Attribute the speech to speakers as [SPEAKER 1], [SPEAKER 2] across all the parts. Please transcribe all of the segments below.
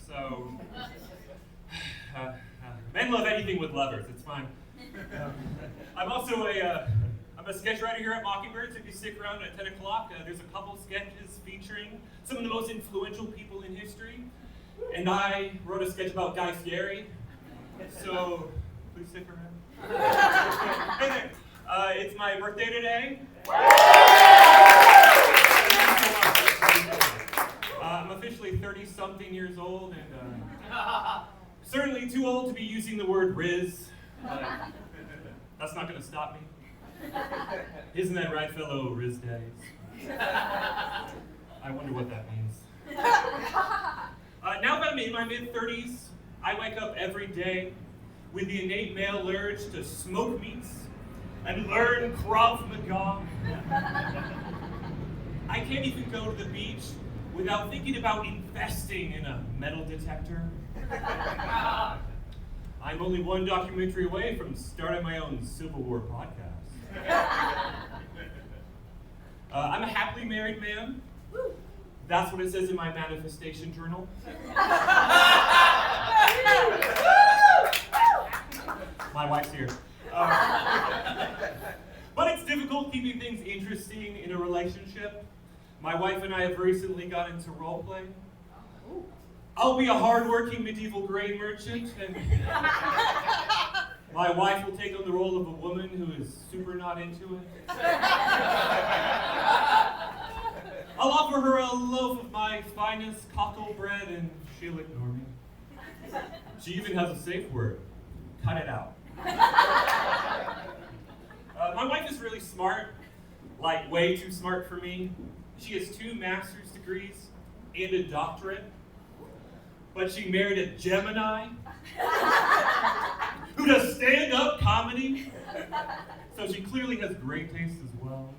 [SPEAKER 1] So, men love anything with levers. It's fine. I'm also I'm a sketch writer here at Mockingbird, so if you stick around at 10 o'clock, there's a couple sketches featuring some of the most influential people in history. And I wrote a sketch about Guy Fieri, so please stick around. Hey there. It's my birthday today. I'm officially 30-something years old, and certainly too old to be using the word Riz. That's not going to stop me. Isn't that right, fellow Riz daddies? I wonder what that means. Now that I'm in my mid-30s, I wake up every day with the innate male urge to smoke meats and learn Krav Maga. I can't even go to the beach without thinking about investing in a metal detector. I'm only one documentary away from starting my own Civil War podcast. I'm a happily married man. That's what it says in my manifestation journal. My wife's here. But it's difficult keeping things interesting in a relationship. My wife and I have recently got into role play. I'll be a hardworking medieval grain merchant, and my wife will take on the role of a woman who is super not into it. I'll offer her a loaf of my finest cockle bread, and she'll ignore me. She even has a safe word. Cut it out. My wife is really smart, like way too smart for me. She has 2 master's degrees and a doctorate, but she married a Gemini who does stand-up comedy, so she clearly has great taste as well.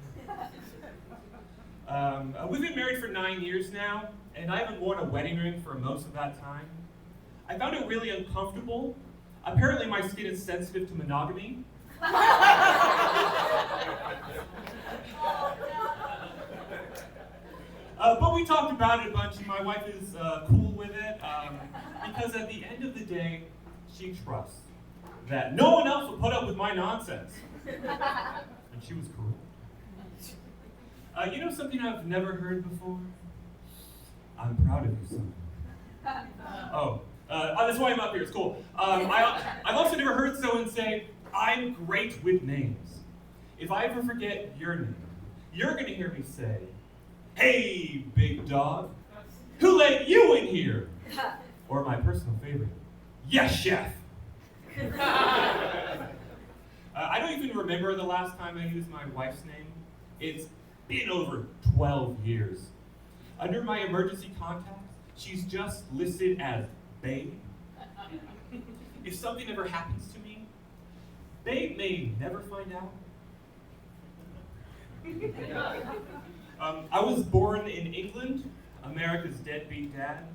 [SPEAKER 1] We've been married for 9 years now, and I haven't worn a wedding ring for most of that time. I found it really uncomfortable. Apparently my skin is sensitive to monogamy. But we talked about it a bunch, and my wife is cool with it, because at the end of the day, she trusts that no one else will put up with my nonsense. And she was cool. You know something I've never heard before? I'm proud of you, son. That's why I'm up here, it's cool. I've also never heard someone say, I'm great with names. If I ever forget your name, you're gonna hear me say, hey, big dog, who let you in here? Or my personal favorite, yes, chef. I don't even remember the last time I used my wife's name. It's been over 12 years. Under my emergency contacts, she's just listed as Babe. If something ever happens to me, Babe may never find out. I was born in England, America's deadbeat dad.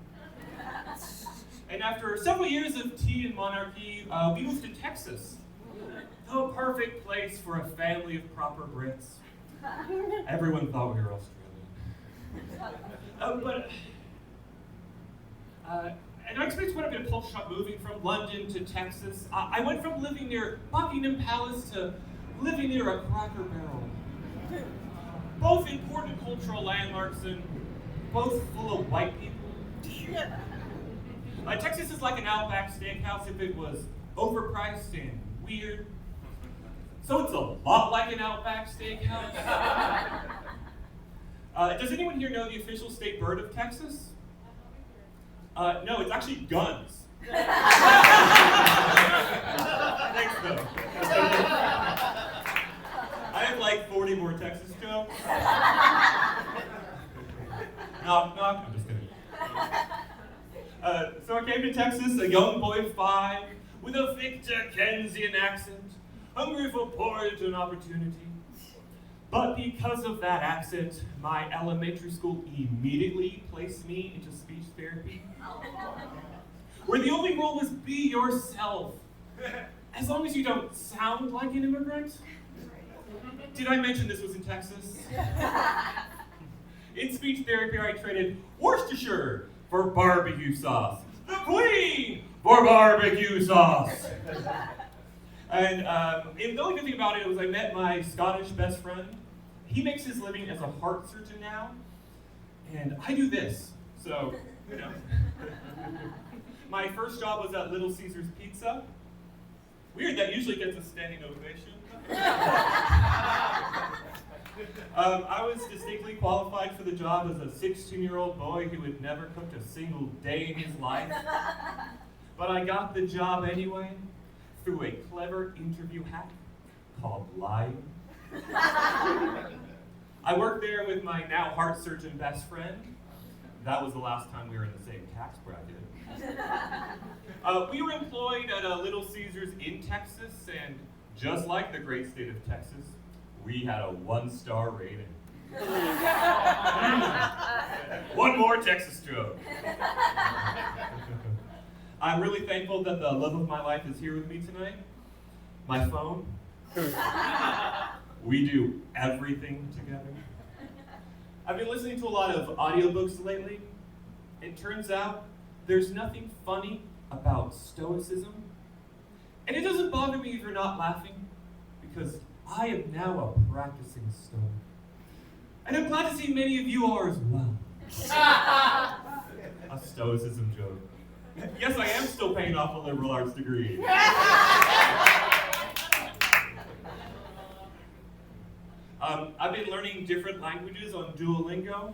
[SPEAKER 1] And after several years of tea and monarchy, we moved to Texas. The perfect place for a family of proper Brits. Everyone thought we were Australian. And I experienced quite a bit of culture shock moving from London to Texas. I went from living near Buckingham Palace to living near a Cracker Barrel. Both important cultural landmarks and both full of white people. Texas is like an Outback Steakhouse if it was overpriced and weird. So it's a lot like an Outback Steakhouse. Does anyone here know the official state bird of Texas? No, it's actually guns. Thanks, though. I have like 40 more Texas jokes. No, I'm just kidding. So I came to Texas, a young boy of 5, with a Victor Kensian accent, hungry for porridge and opportunity. But because of that accent, my elementary school immediately placed me into speech therapy, where the only rule was be yourself, as long as you don't sound like an immigrant. Did I mention this was in Texas? In speech therapy, I traded Worcestershire for barbecue sauce, the queen for barbecue sauce. And the only good thing about it was I met my Scottish best friend. He makes his living as a heart surgeon now, and I do this, so, you know. My first job was at Little Caesars Pizza. Weird, that usually gets a standing ovation. I was distinctly qualified for the job as a 16-year-old boy who had never cooked a single day in his life. But I got the job anyway through a clever interview hack called lying. I worked there with my now heart surgeon best friend. That was the last time we were in the same tax bracket. We were employed at a Little Caesars in Texas, and just like the great state of Texas, we had a 1-star rating. One more Texas joke. I'm really thankful that the love of my life is here with me tonight. My phone. We do everything together. I've been listening to a lot of audiobooks lately. It turns out there's nothing funny about stoicism. And it doesn't bother me if you're not laughing, because I am now a practicing stoic. And I'm glad to see many of you are as well. A stoicism joke. Yes, I am still paying off a liberal arts degree. I've been learning different languages on Duolingo.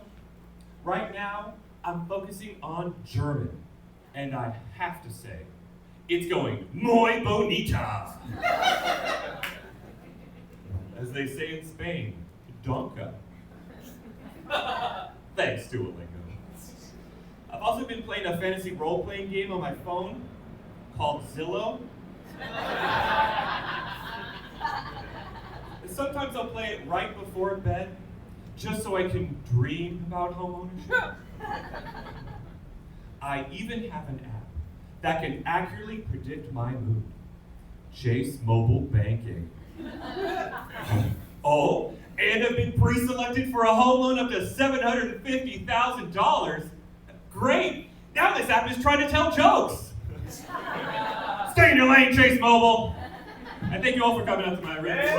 [SPEAKER 1] Right now, I'm focusing on German. And I have to say, it's going muy bonita. As they say in Spain, donka. Thanks, Duolingo. I've also been playing a fantasy role-playing game on my phone called Zillow. And sometimes I'll play it right before bed, just so I can dream about home ownership. I even have an app that can accurately predict my mood. Chase Mobile Banking. Oh, and I've been pre-selected for a home loan up to $750,000. Great! Now this app is trying to tell jokes. Stay in your lane, Chase Mobile. And thank you all for coming out to my event.